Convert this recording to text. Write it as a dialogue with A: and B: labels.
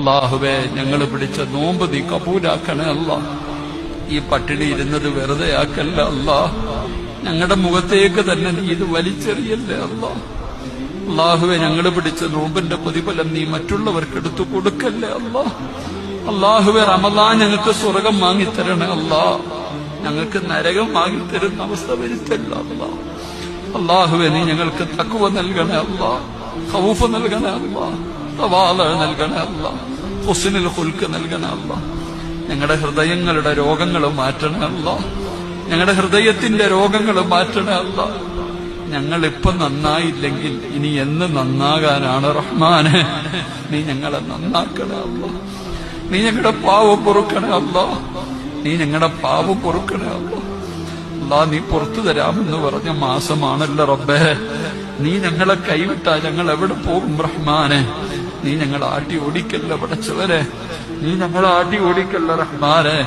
A: അല്ലാഹുവേ ഞങ്ങൾ പിടിച്ച നോമ്പ് നീ കബൂലാക്കണേ അല്ലാ. ഈ പട്ടിണി ഇരുന്നത് വെറുതെ ആക്കല്ല അല്ലാ. ഞങ്ങളുടെ മുഖത്തേക്ക് തന്നെ നീ ഇത് വലിച്ചെറിയല്ലേ അല്ലാ. അല്ലാഹുവേ ഞങ്ങൾ പിടിച്ച നോമ്പിന്റെ പ്രതിഫലം നീ മറ്റുള്ളവർക്ക് എടുത്തു കൊടുക്കല്ലേ അല്ലാ. അല്ലാഹുവേ റമളാൻ ഞങ്ങൾക്ക് സ്വർഗം വാങ്ങിത്തരണേ അല്ലാ. ഞങ്ങൾക്ക് നരകം വാങ്ങിത്തരുന്ന അവസ്ഥ വരുത്തല്ല അല്ലാ. അല്ലാഹുവേ നീ ഞങ്ങൾക്ക് തഖ്വ നൽകണേ അല്ലാ, ഖൗഫ് നൽകണേ അല്ലാ, തവാള നൽകണേ അല്ലാ, ഹുസ്നുൽ ഖുൽഖ് നൽകണേ അല്ലാ. ഞങ്ങളുടെ ഹൃദയങ്ങളുടെ രോഗങ്ങൾ മാറ്റണേ അല്ലാ. ഞങ്ങളുടെ ഹൃദയത്തിന്റെ രോഗങ്ങൾ മാറ്റണേ അല്ലാ. ഞങ്ങളിപ്പൊ നന്നായില്ലെങ്കിൽ ഇനി എന്ന് നന്നാകാനാണ് റഹ്മാനെ. നീ ഞങ്ങളെ നന്നാക്കണേ അല്ലാ. നീ ഞങ്ങളുടെ പാവം പൊറുക്കണേ അല്ലാ. നീ ഞങ്ങളുടെ പാവം പൊറുക്കണേ അല്ലാ. അല്ലാ നീ പുറത്തു തരാമെന്ന് പറഞ്ഞ മാസമാണല്ലോ റബ്ബേ. നീ ഞങ്ങളെ കൈവിട്ടാ ഞങ്ങൾ എവിടെ പോകും റഹ്മാനെ. നീ ഞങ്ങളെ ആട്ടി ഓടിക്കല്ല പടച്ചവരെ. നീ ഞങ്ങളെ ആട്ടി ഓടിക്കല്ല റഹ്മാനെ.